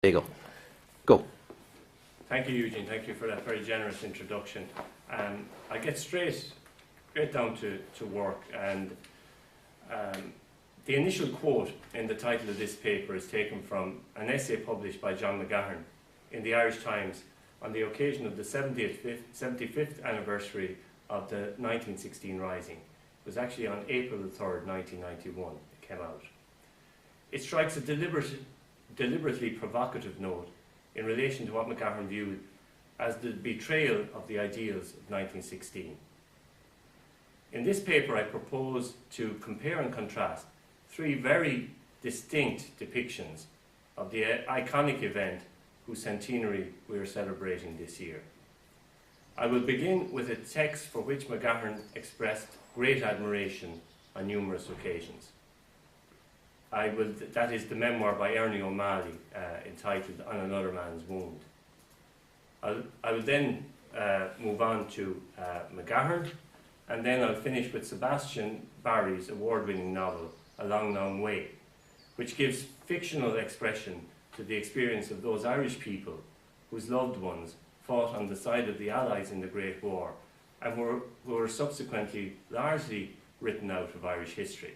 There you go. Go. Thank you, Eugene. Thank you for that very generous introduction. I get straight down to work, and the initial quote in the title of this paper is taken from an essay published by John McGahern in the Irish Times on the occasion of the 75th anniversary of the 1916 Rising. It was actually on April the 3rd, 1991 it came out. It strikes a deliberately provocative note in relation to what McGahern viewed as the betrayal of the ideals of 1916. In this paper, I propose to compare and contrast three very distinct depictions of the iconic event whose centenary we are celebrating this year. I will begin with a text for which McGahern expressed great admiration on numerous occasions. That is the memoir by Ernie O'Malley entitled On Another Man's Wound. I will then move on to McGahern, and then I'll finish with Sebastian Barry's award-winning novel, A Long, Long Way, which gives fictional expression to the experience of those Irish people whose loved ones fought on the side of the Allies in the Great War and who were subsequently largely written out of Irish history.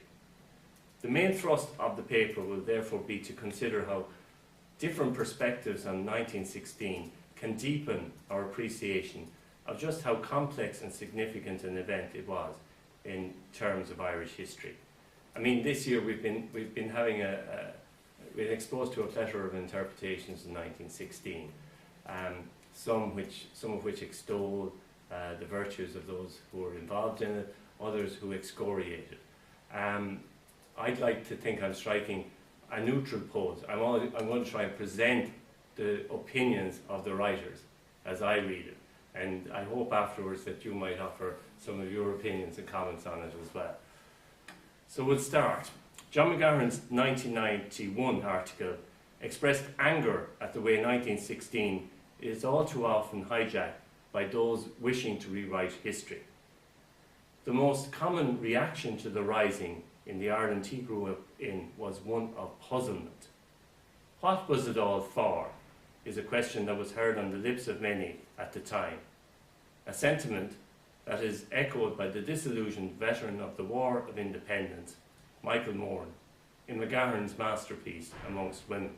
The main thrust of the paper will therefore be to consider how different perspectives on 1916 can deepen our appreciation of just how complex and significant an event it was in terms of Irish history. I mean, this year we've been having we're exposed to a plethora of interpretations of 1916, some of which extol the virtues of those who were involved in it, others who excoriate it. I'd like to think I'm striking a neutral pose. I'm going to try and present the opinions of the writers as I read it, and I hope afterwards that you might offer some of your opinions and comments on it as well. So we'll start. John McGahern's 1991 article expressed anger at the way 1916 is all too often hijacked by those wishing to rewrite history. The most common reaction to the Rising in the Ireland he grew up in was one of puzzlement. What was it all for is a question that was heard on the lips of many at the time, a sentiment that is echoed by the disillusioned veteran of the War of Independence, Michael Moore, in McGahern's masterpiece, Amongst Women.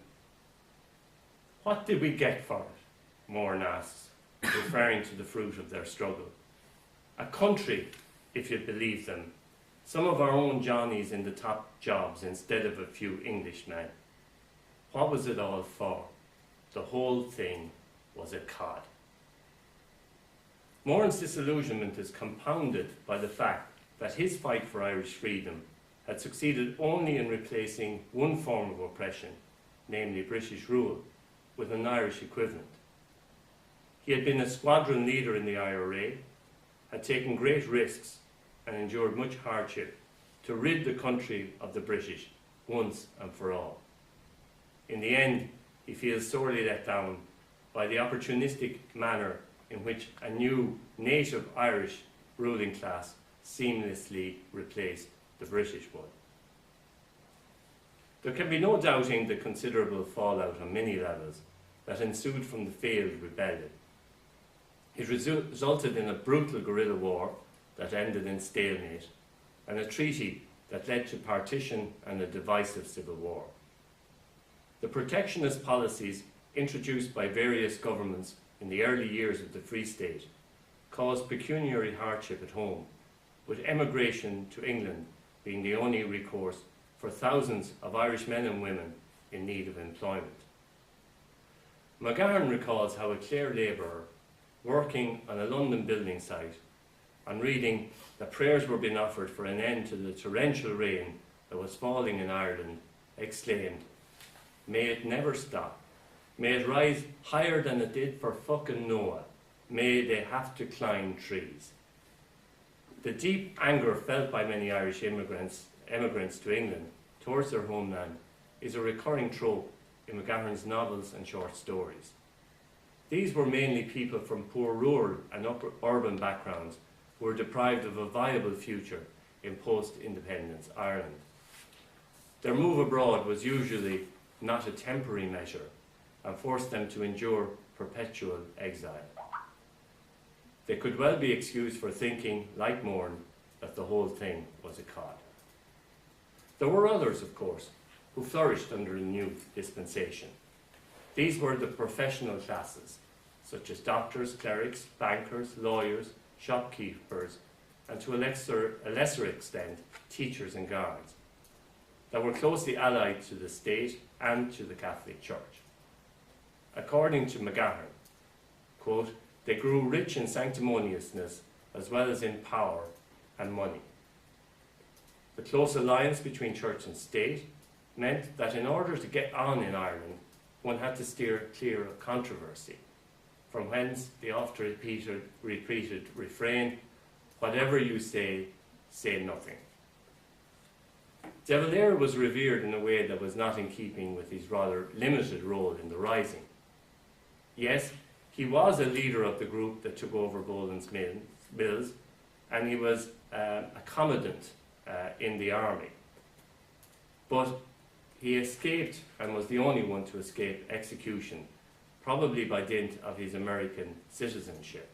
What did we get for it? Moore asks, referring to the fruit of their struggle. A country, if you believe them, some of our own Johnnies in the top jobs instead of a few Englishmen. What was it all for? The whole thing was a cod. Moore's disillusionment is compounded by the fact that his fight for Irish freedom had succeeded only in replacing one form of oppression, namely British rule, with an Irish equivalent. He had been a squadron leader in the IRA, had taken great risks and endured much hardship to rid the country of the British once and for all. In the end, he feels sorely let down by the opportunistic manner in which a new native Irish ruling class seamlessly replaced the British one. There can be no doubting the considerable fallout on many levels that ensued from the failed rebellion. It resulted in a brutal guerrilla war that ended in stalemate, and a treaty that led to partition and a divisive civil war. The protectionist policies introduced by various governments in the early years of the Free State caused pecuniary hardship at home, with emigration to England being the only recourse for thousands of Irish men and women in need of employment. McGahern recalls how a Clare labourer working on a London building site, on reading that prayers were being offered for an end to the torrential rain that was falling in Ireland, exclaimed, "May it never stop. May it rise higher than it did for fucking Noah. May they have to climb trees." The deep anger felt by many Irish immigrants to England towards their homeland is a recurring trope in McGahern's novels and short stories. These were mainly people from poor rural and urban backgrounds who were deprived of a viable future in post-independence Ireland. Their move abroad was usually not a temporary measure, and forced them to endure perpetual exile. They could well be excused for thinking, like Moran, that the whole thing was a cod. There were others, of course, who flourished under the new dispensation. These were the professional classes, such as doctors, clerics, bankers, lawyers, shopkeepers, and to a lesser extent, teachers and guards, that were closely allied to the state and to the Catholic Church. According to McGahern, quote, they grew rich in sanctimoniousness as well as in power and money. The close alliance between church and state meant that in order to get on in Ireland, one had to steer clear of controversy, from whence the oft repeated refrain, whatever you say, say nothing. De Valera was revered in a way that was not in keeping with his rather limited role in the Rising. Yes, he was a leader of the group that took over Boland's Mills, and he was a commandant in the army. But he escaped, and was the only one to escape execution, probably by dint of his American citizenship.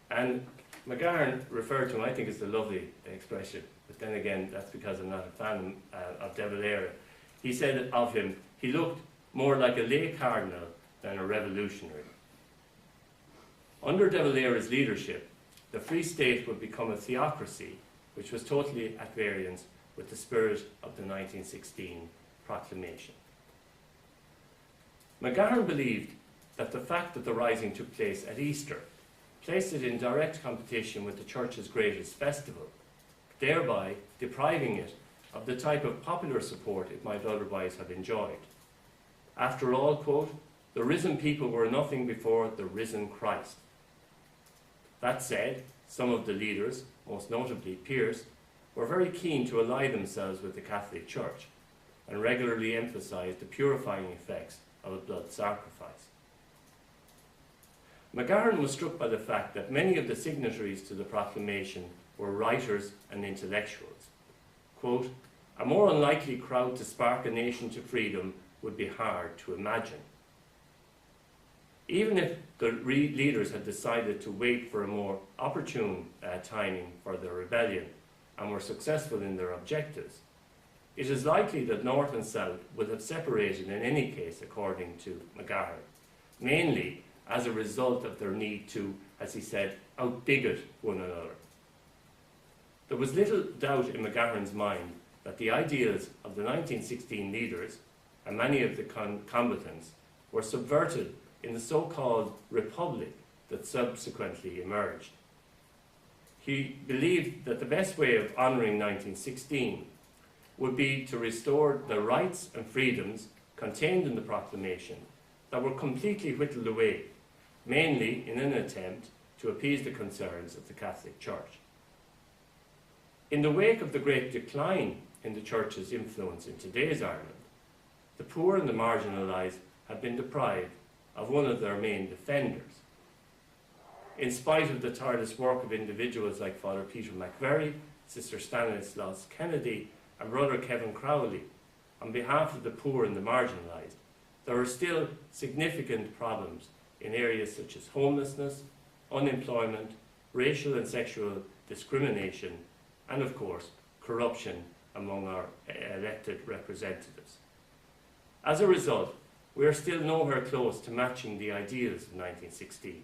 And McGahern referred to him, I think it's a lovely expression, but then again, that's because I'm not a fan of De Valera. He said of him, he looked more like a lay cardinal than a revolutionary. Under De Valera's leadership, the Free State would become a theocracy which was totally at variance with the spirit of the 1916 Proclamation. McGahern believed that the fact that the Rising took place at Easter placed it in direct competition with the Church's greatest festival, thereby depriving it of the type of popular support it might otherwise have enjoyed. After all, quote, the risen people were nothing before the risen Christ. That said, some of the leaders, most notably Pearse, were very keen to ally themselves with the Catholic Church and regularly emphasised the purifying effects of a blood sacrifice. McGahern was struck by the fact that many of the signatories to the proclamation were writers and intellectuals. Quote, a more unlikely crowd to spark a nation to freedom would be hard to imagine. Even if the leaders had decided to wait for a more opportune timing for the rebellion and were successful in their objectives, it is likely that North and South would have separated in any case, according to McGahern, mainly as a result of their need to, as he said, outbigot one another. There was little doubt in McGahern's mind that the ideals of the 1916 leaders and many of the combatants were subverted in the so-called Republic that subsequently emerged. He believed that the best way of honouring 1916 would be to restore the rights and freedoms contained in the proclamation that were completely whittled away, mainly in an attempt to appease the concerns of the Catholic Church. In the wake of the great decline in the Church's influence in today's Ireland, the poor and the marginalised have been deprived of one of their main defenders. In spite of the tireless work of individuals like Father Peter McVerry, Sister Stanislaus Kennedy, and Brother Kevin Crowley, on behalf of the poor and the marginalised, there are still significant problems in areas such as homelessness, unemployment, racial and sexual discrimination, and of course, corruption among our elected representatives. As a result, we are still nowhere close to matching the ideals of 1916.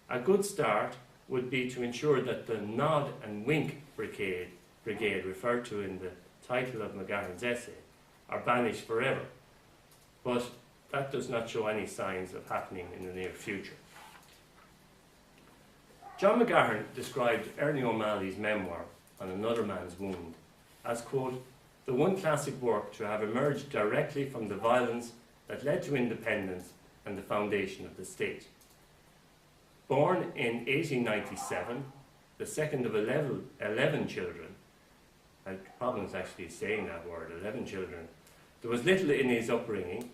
A good start would be to ensure that the nod and wink brigade referred to in the title of McGahern's essay are banished forever, but that does not show any signs of happening in the near future. John McGahern described Ernie O'Malley's memoir, On Another Man's Wound, as, quote, the one classic work to have emerged directly from the violence that led to independence and the foundation of the state. Born in 1897, the second of 11 children, and problems actually saying that word, 11 children, there was little in his upbringing.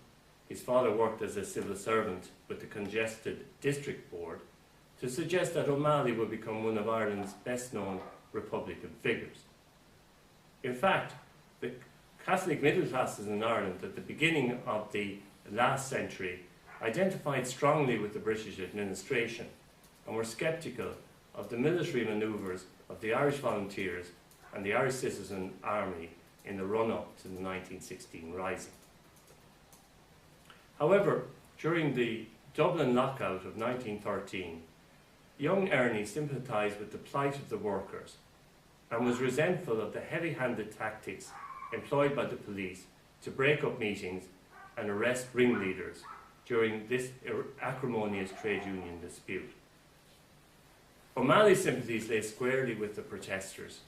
His father worked as a civil servant with the congested district board to suggest that O'Malley would become one of Ireland's best-known Republican figures. In fact, the Catholic middle classes in Ireland at the beginning of the last century identified strongly with the British administration and were sceptical of the military manoeuvres of the Irish volunteers and the Irish Citizen Army in the run-up to the 1916 Rising. However, during the Dublin lockout of 1913, young Ernie sympathised with the plight of the workers and was resentful of the heavy-handed tactics employed by the police to break up meetings and arrest ringleaders during this acrimonious trade union dispute. OMalley's sympathies lay squarely with the protesters.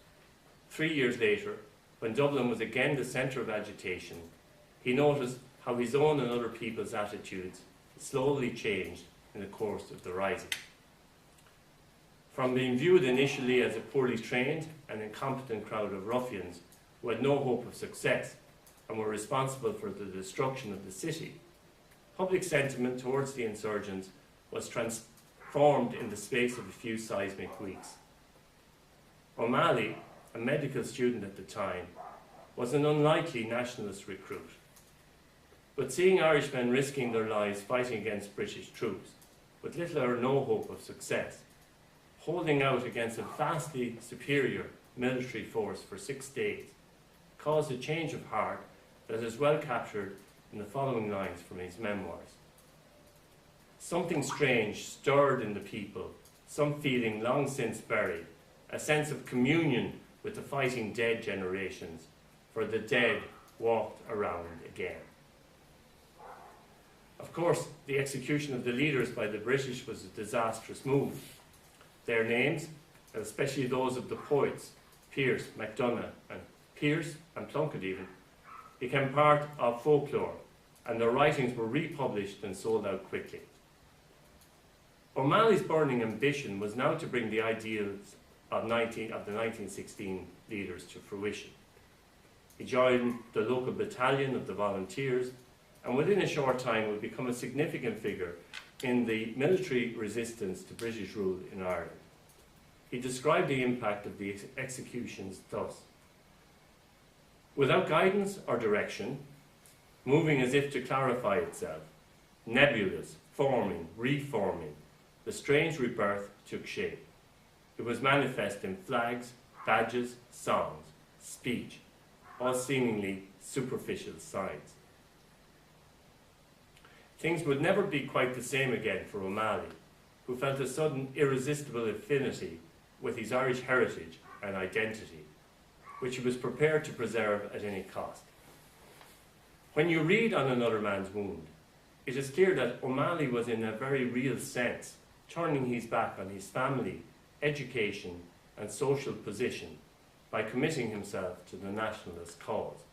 3 years later, when Dublin was again the centre of agitation, he noticed how his own and other people's attitudes slowly changed in the course of the Rising. From being viewed initially as a poorly trained and incompetent crowd of ruffians who had no hope of success and were responsible for the destruction of the city, public sentiment towards the insurgents was transformed in the space of a few seismic weeks. OMalley, a medical student at the time, was an unlikely nationalist recruit. But seeing Irishmen risking their lives fighting against British troops, with little or no hope of success, holding out against a vastly superior military force for 6 days, caused a change of heart that is well captured in the following lines from his memoirs. Something strange stirred in the people, some feeling long since buried, a sense of communion with the fighting dead generations, for the dead walked around again. Of course, the execution of the leaders by the British was a disastrous move. Their names, and especially those of the poets, Pearse, MacDonagh, and Plunkett even, became part of folklore, and their writings were republished and sold out quickly. OMalley's burning ambition was now to bring the ideals of the 1916 leaders to fruition. He joined the local battalion of the volunteers, and within a short time would become a significant figure in the military resistance to British rule in Ireland. He described the impact of the executions thus: without guidance or direction, moving as if to clarify itself, nebulous, forming, reforming, the strange rebirth took shape. It was manifest in flags, badges, songs, speech, all seemingly superficial signs. Things would never be quite the same again for OMalley, who felt a sudden irresistible affinity with his Irish heritage and identity, which he was prepared to preserve at any cost. When you read On Another Man's Wound, it is clear that OMalley was in a very real sense turning his back on his family, education and social position by committing himself to the nationalist cause.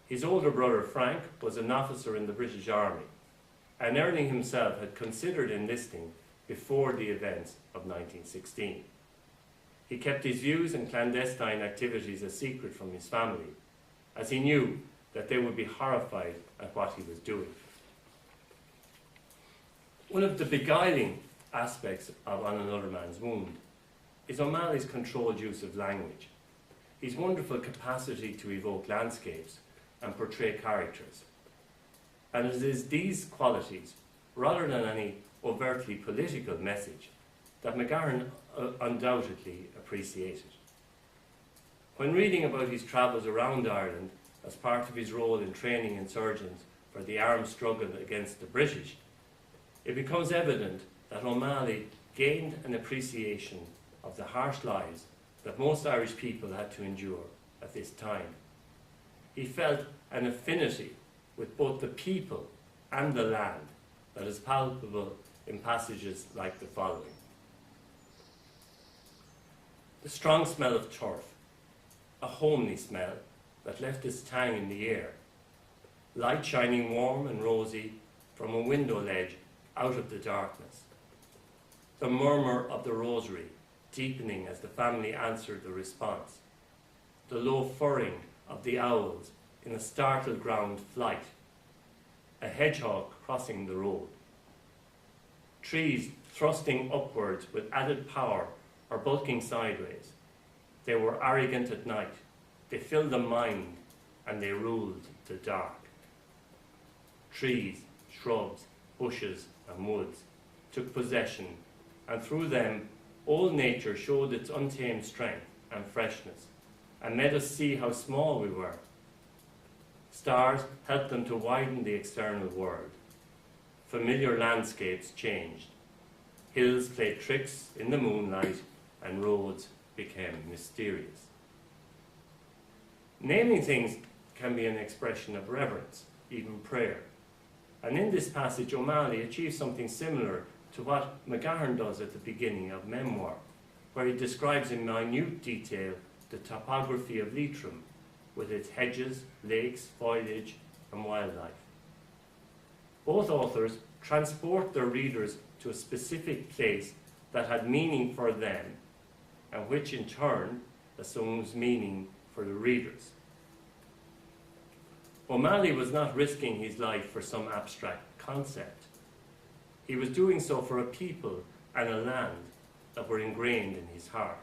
His older brother Frank was an officer in the British Army, and Ernie himself had considered enlisting before the events of 1916. He kept his views and clandestine activities a secret from his family, as he knew that they would be horrified at what he was doing. One of the beguiling aspects of On Another Man's Wound is OMalley's controlled use of language, his wonderful capacity to evoke landscapes and portray characters. And it is these qualities, rather than any overtly political message, that McGahern undoubtedly appreciated. When reading about his travels around Ireland as part of his role in training insurgents for the armed struggle against the British, it becomes evident that OMalley gained an appreciation of the harsh lives that most Irish people had to endure at this time. He felt an affinity with both the people and the land that is palpable in passages like the following. The strong smell of turf, a homely smell that left its tang in the air, light shining warm and rosy from a window ledge out of the darkness, the murmur of the rosary deepening as the family answered the response, the low furring of the owls in a startled ground flight, a hedgehog crossing the road, trees thrusting upwards with added power or bulking sideways. They were arrogant at night, they filled the mind, and they ruled the dark. trees, shrubs, bushes and woods took possession, and through them old nature showed its untamed strength and freshness, and made us see how small we were. Stars helped them to widen the external world. Familiar landscapes changed. Hills played tricks in the moonlight, and roads became mysterious. Naming things can be an expression of reverence, even prayer. And in this passage, OMalley achieves something similar to what McGahern does at the beginning of Memoir, where he describes in minute detail the topography of Leitrim, with its hedges, lakes, foliage and wildlife. Both authors transport their readers to a specific place that had meaning for them, and which in turn assumes meaning for the readers. OMalley was not risking his life for some abstract concept. He was doing so for a people and a land that were ingrained in his heart.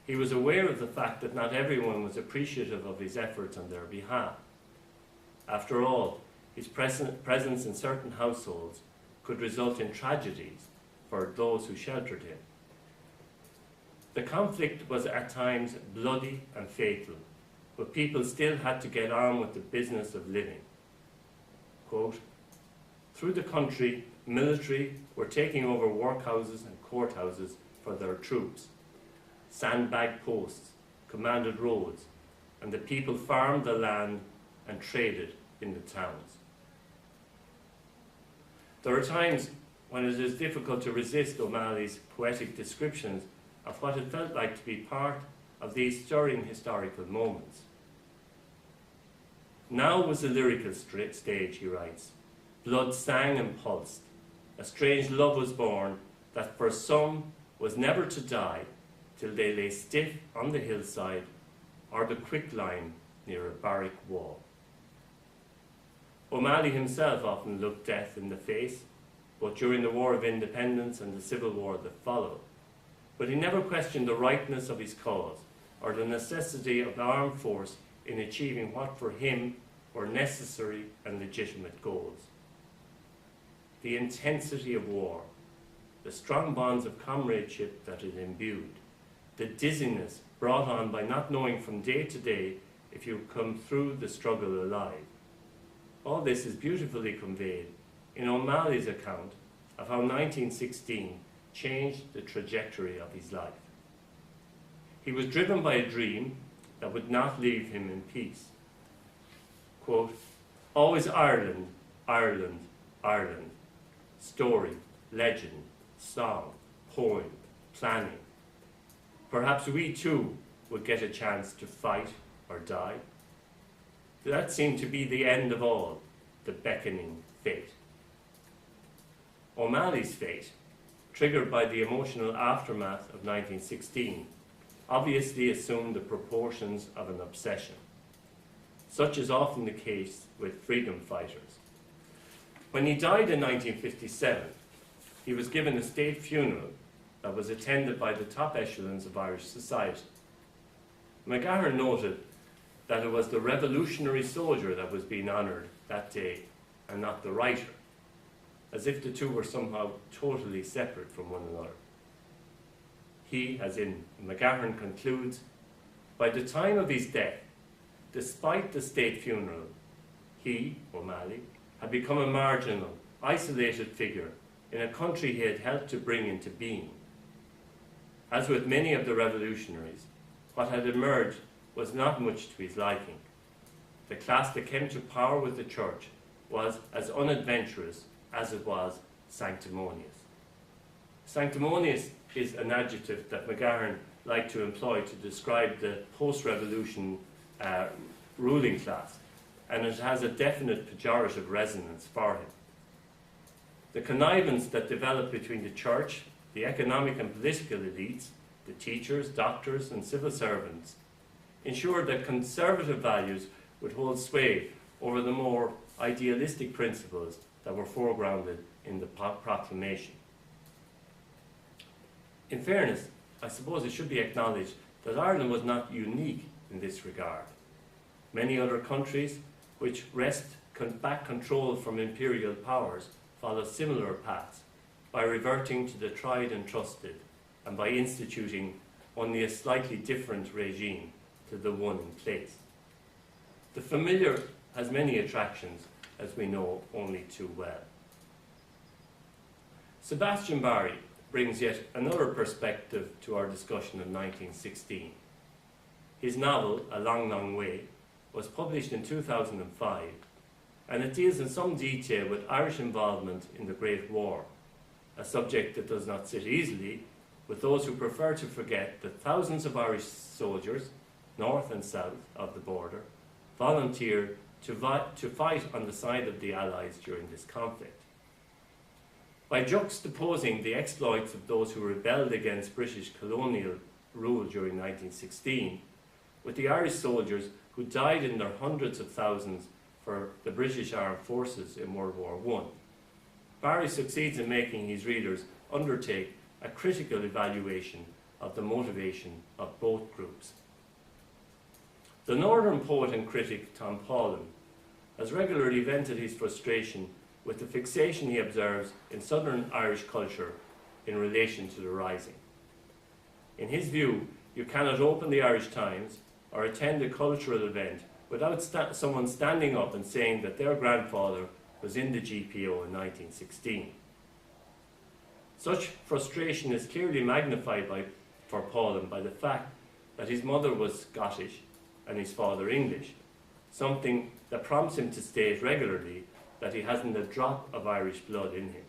He was aware of the fact that not everyone was appreciative of his efforts on their behalf. After all, his presence in certain households could result in tragedies for those who sheltered him. The conflict was at times bloody and fatal, but people still had to get on with the business of living. Quote, "Through the country, military were taking over workhouses and courthouses for their troops. Sandbag posts commanded roads, and the people farmed the land and traded in the towns." There are times when it is difficult to resist OMalley's poetic descriptions of what it felt like to be part of these stirring historical moments. "Now was the lyrical stage," he writes. "Blood sang and pulsed. A strange love was born that for some was never to die till they lay stiff on the hillside or the quicklime near a barrack wall." OMalley himself often looked death in the face, both during the War of Independence and the Civil War that followed. But he never questioned the rightness of his cause or the necessity of the armed force in achieving what for him were necessary and legitimate goals. The intensity of war, the strong bonds of comradeship that it imbued, the dizziness brought on by not knowing from day to day if you come through the struggle alive. All this is beautifully conveyed in OMalley's account of how 1916 changed the trajectory of his life. He was driven by a dream that would not leave him in peace. Quote, "Always Ireland, Ireland, Ireland. Story, legend, song, poem, planning. Perhaps we too would get a chance to fight or die." That seemed to be the end of all, the beckoning fate. OMalley's fate, triggered by the emotional aftermath of 1916, obviously assumed the proportions of an obsession. Such is often the case with freedom fighters. When he died in 1957, he was given a state funeral that was attended by the top echelons of Irish society. McGahern noted that it was the revolutionary soldier that was being honoured that day and not the writer, as if the two were somehow totally separate from one another. He, as in McGahern, concludes, by the time of his death, despite the state funeral, he, OMalley, had become a marginal, isolated figure in a country he had helped to bring into being. As with many of the revolutionaries, what had emerged was not much to his liking. The class that came to power with the church was as unadventurous as it was sanctimonious. Sanctimonious is an adjective that McGahern liked to employ to describe the post-revolution ruling class, and it has a definite pejorative resonance for him. The connivance that developed between the church, the economic and political elites, the teachers, doctors and civil servants, ensured that conservative values would hold sway over the more idealistic principles that were foregrounded in the Proclamation. In fairness, I suppose it should be acknowledged that Ireland was not unique in this regard. Many other countries which wrest back control from imperial powers follow similar paths by reverting to the tried and trusted and by instituting only a slightly different regime to the one in place. The familiar has many attractions, as we know only too well. Sebastian Barry brings yet another perspective to our discussion of 1916. His novel, A Long, Long Way, was published in 2005, and it deals in some detail with Irish involvement in the Great War, a subject that does not sit easily with those who prefer to forget that thousands of Irish soldiers, north and south of the border, volunteered to fight on the side of the Allies during this conflict. By juxtaposing the exploits of those who rebelled against British colonial rule during 1916 with the Irish soldiers who died in their hundreds of thousands for the British Armed Forces in World War I, Barry succeeds in making his readers undertake a critical evaluation of the motivation of both groups. The northern poet and critic Tom Paulin has regularly vented his frustration with the fixation he observes in southern Irish culture in relation to the Rising. In his view, you cannot open the Irish Times or attend a cultural event without someone standing up and saying that their grandfather was in the GPO in 1916. Such frustration is clearly magnified for Paulin by the fact that his mother was Scottish and his father English, something that prompts him to state regularly that he hasn't a drop of Irish blood in him.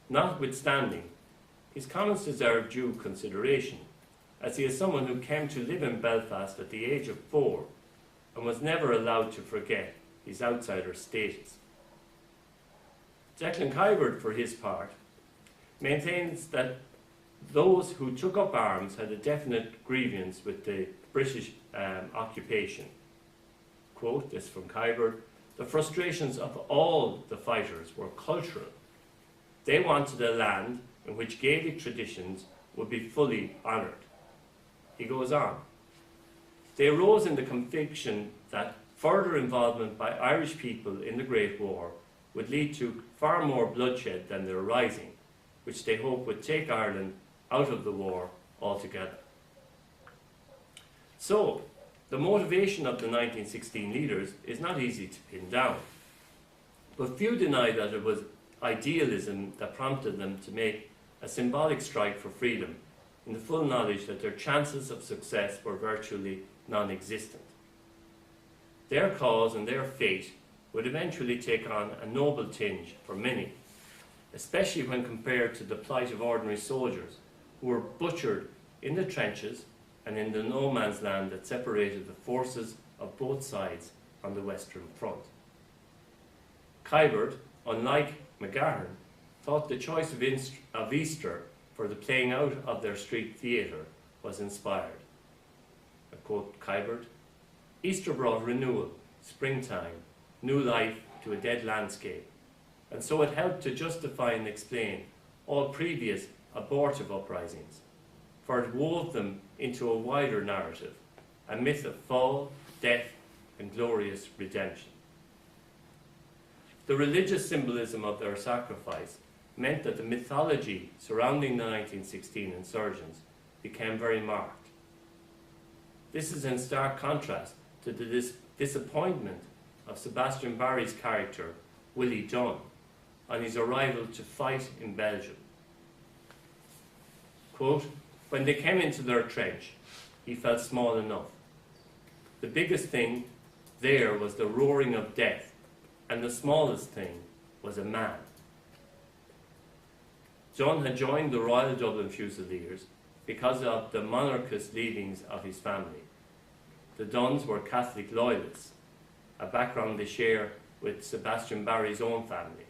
Notwithstanding, his comments deserve due consideration, as he is someone who came to live in Belfast at the age of 4 and was never allowed to forget his outsider status. Declan Kybert, for his part, maintains that those who took up arms had a definite grievance with the British occupation. Quote, this from Kybert, "The frustrations of all the fighters were cultural. They wanted a land in which Gaelic traditions would be fully honoured." He goes on, "They arose in the conviction that further involvement by Irish people in the Great War would lead to far more bloodshed than the Rising, which they hope would take Ireland out of the war altogether." So, the motivation of the 1916 leaders is not easy to pin down, but few deny that it was idealism that prompted them to make a symbolic strike for freedom, in the full knowledge that their chances of success were virtually non-existent. Their cause and their fate would eventually take on a noble tinge for many, especially when compared to the plight of ordinary soldiers who were butchered in the trenches and in the no man's land that separated the forces of both sides on the Western Front. Kybert, unlike McGahern, thought the choice of Easter for the playing out of their street theatre was inspired. I quote Kybert, "Easter brought renewal, springtime, new life to a dead landscape, and so it helped to justify and explain all previous abortive uprisings, for it wove them into a wider narrative, a myth of fall, death, and glorious redemption." The religious symbolism of their sacrifice meant that the mythology surrounding the 1916 insurgents became very marked. This is in stark contrast to the disappointment of Sebastian Barry's character, Willie Dunn, on his arrival to fight in Belgium. Quote, "When they came into their trench, he felt small enough. The biggest thing there was the roaring of death, and the smallest thing was a man." John had joined the Royal Dublin Fusiliers because of the monarchist leanings of his family. The Dunns were Catholic loyalists, a background they share with Sebastian Barry's own family.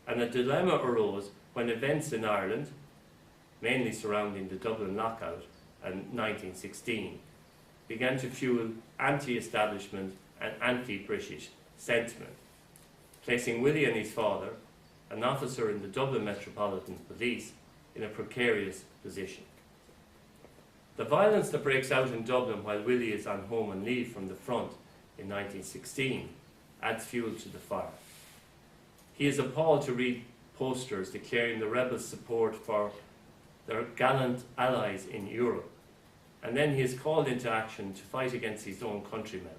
And a dilemma arose when events in Ireland, mainly surrounding the Dublin lockout and 1916, began to fuel anti-establishment and anti-British sentiment, placing Willie and his father, an officer in the Dublin Metropolitan Police, in a precarious position. The violence that breaks out in Dublin while Willie is on home and leave from the front in 1916 adds fuel to the fire. He is appalled to read posters declaring the rebels' support for their gallant allies in Europe, and then he is called into action to fight against his own countrymen.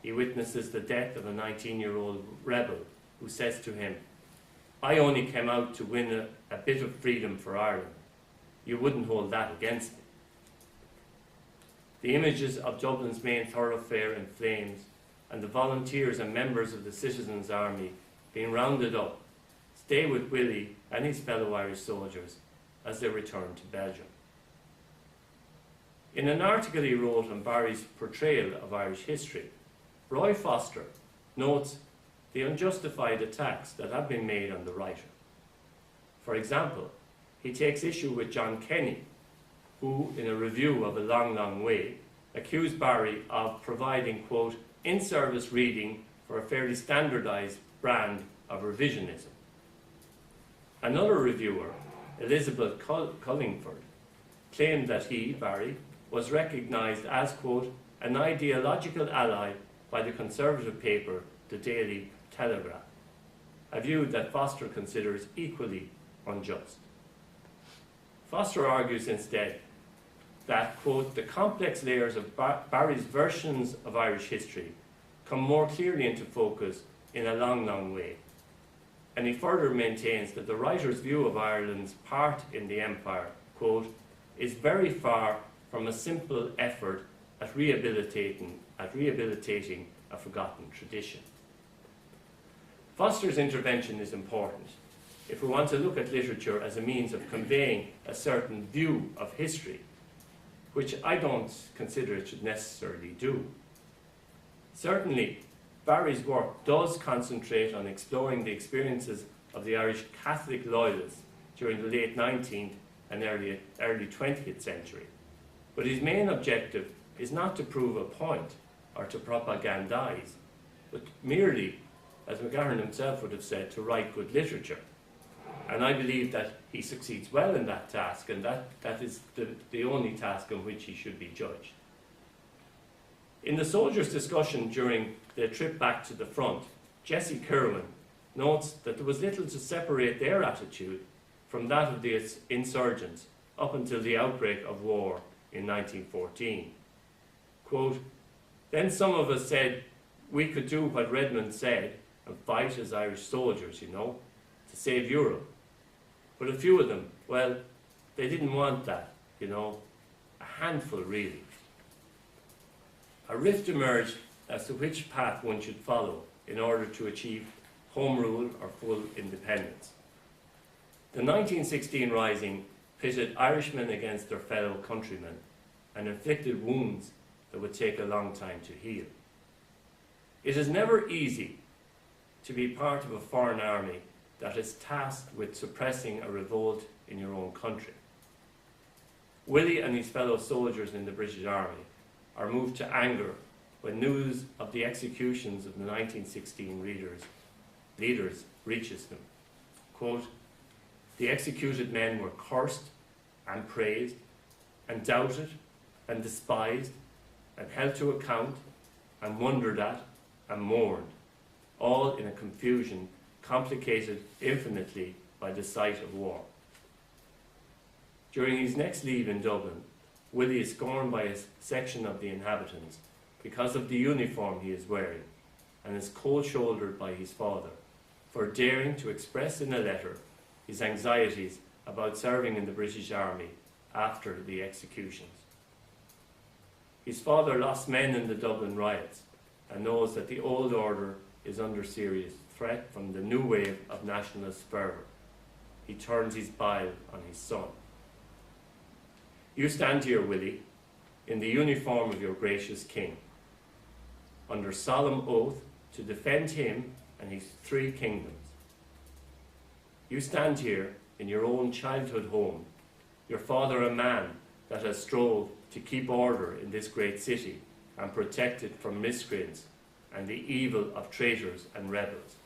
He witnesses the death of a 19-year-old rebel who says to him, "I only came out to win a bit of freedom for Ireland. You wouldn't hold that against me." The images of Dublin's main thoroughfare in flames and the volunteers and members of the Citizens' Army being rounded up stay with Willie and his fellow Irish soldiers as they return to Belgium. In an article he wrote on Barry's portrayal of Irish history, Roy Foster notes the unjustified attacks that have been made on the writer. For example, he takes issue with John Kenny, who, in a review of A Long, Long Way, accused Barry of providing, quote, in-service reading for a fairly standardised brand of revisionism. Another reviewer, Elizabeth Cullingford, claimed that he, Barry, was recognised as, quote, an ideological ally by the conservative paper, the Daily Telegraph, a view that Foster considers equally unjust. Foster argues instead that, quote, the complex layers of Barry's versions of Irish history come more clearly into focus in A Long, Long Way. And he further maintains that the writer's view of Ireland's part in the empire, quote, is very far from a simple effort at rehabilitating a forgotten tradition. Foster's intervention is important if we want to look at literature as a means of conveying a certain view of history, which I don't consider it should necessarily do. Certainly, Barry's work does concentrate on exploring the experiences of the Irish Catholic loyalists during the late 19th and early 20th century. But his main objective is not to prove a point or to propagandize, but merely, as McGahern himself would have said, to write good literature. And I believe that he succeeds well in that task, and that is the only task on which he should be judged. In the soldiers' discussion during their trip back to the front, Jesse Kirwan notes that there was little to separate their attitude from that of the insurgents up until the outbreak of war in 1914. Quote, then some of us said we could do what Redmond said and fight as Irish soldiers, you know, to save Europe. But a few of them, well, they didn't want that, you know, a handful really. A rift emerged as to which path one should follow in order to achieve home rule or full independence. The 1916 Rising pitted Irishmen against their fellow countrymen and inflicted wounds that would take a long time to heal. It is never easy to be part of a foreign army that is tasked with suppressing a revolt in your own country. Willie and his fellow soldiers in the British Army are moved to anger when news of the executions of the 1916 leaders reaches them. Quote, the executed men were cursed and praised and doubted and despised and held to account and wondered at and mourned, all in a confusion complicated infinitely by the sight of war. During his next leave in Dublin, Willie is scorned by a section of the inhabitants because of the uniform he is wearing, and is cold-shouldered by his father for daring to express in a letter his anxieties about serving in the British Army after the executions. His father lost men in the Dublin riots and knows that the old order is under serious threat from the new wave of nationalist fervour. He turns his bile on his son. You stand here, Willie, in the uniform of your gracious king, under solemn oath to defend him and his 3 kingdoms. You stand here in your own childhood home, your father a man that has strove to keep order in this great city and protect it from miscreants and the evil of traitors and rebels,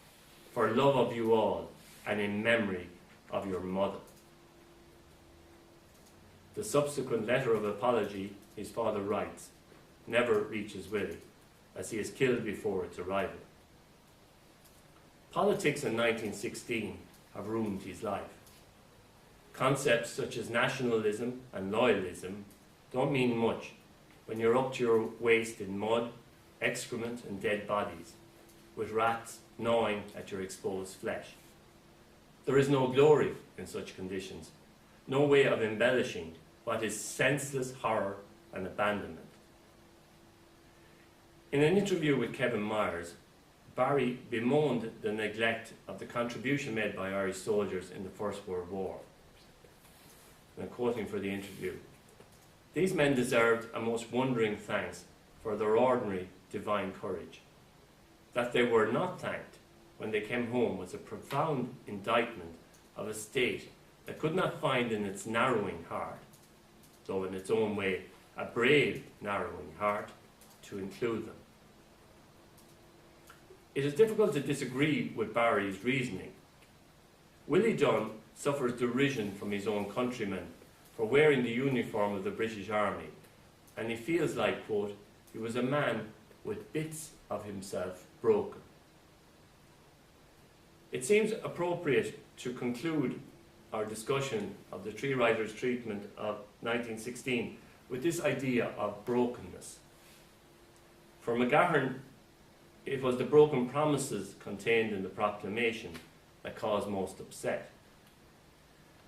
for love of you all and in memory of your mother. The subsequent letter of apology his father writes never reaches Willie, as he is killed before its arrival. Politics in 1916 have ruined his life. Concepts such as nationalism and loyalism don't mean much when you're up to your waist in mud, excrement and dead bodies, with rats gnawing at your exposed flesh. There is no glory in such conditions, no way of embellishing what is senseless horror and abandonment. In an interview with Kevin Myers, Barry bemoaned the neglect of the contribution made by Irish soldiers in the First World War. And I'm quoting for the interview. "These men deserved a most wondering thanks for their ordinary divine courage. That they were not thanked when they came home was a profound indictment of a state that could not find in its narrowing heart, though in its own way a brave narrowing heart, to include them." It is difficult to disagree with Barry's reasoning. Willie Dunn suffers derision from his own countrymen for wearing the uniform of the British Army, and he feels like, quote, he was a man with bits of himself broken. It seems appropriate to conclude our discussion of the three writers' treatment of 1916 with this idea of brokenness. For McGahern, it was the broken promises contained in the Proclamation that caused most upset.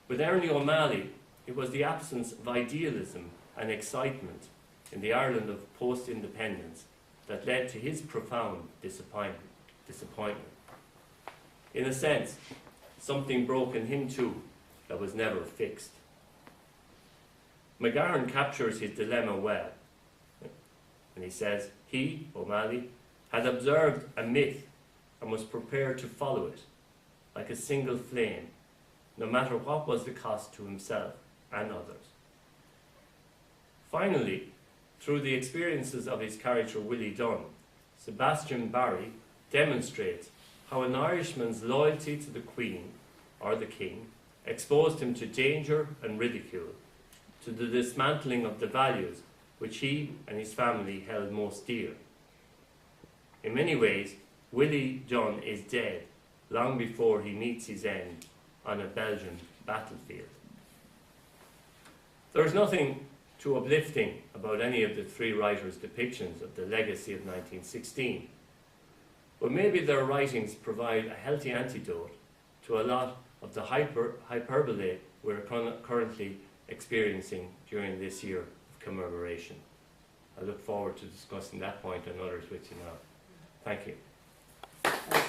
With Ernie OMalley, it was the absence of idealism and excitement in the Ireland of post-independence that led to his profound disappointment. In a sense, something broke in him too that was never fixed. McGahern captures his dilemma well, and he says he, OMalley, had observed a myth and was prepared to follow it like a single flame, no matter what was the cost to himself and others. Finally, through the experiences of his character Willie Dunn, Sebastian Barry demonstrates how an Irishman's loyalty to the Queen, or the King, exposed him to danger and ridicule, to the dismantling of the values which he and his family held most dear. In many ways, Willie Dunn is dead long before he meets his end on a Belgian battlefield. There is nothing too uplifting about any of the three writers' depictions of the legacy of 1916, but maybe their writings provide a healthy antidote to a lot of the hyperbole we're currently experiencing during this year of commemoration. I look forward to discussing that point and others with you now. Thank you.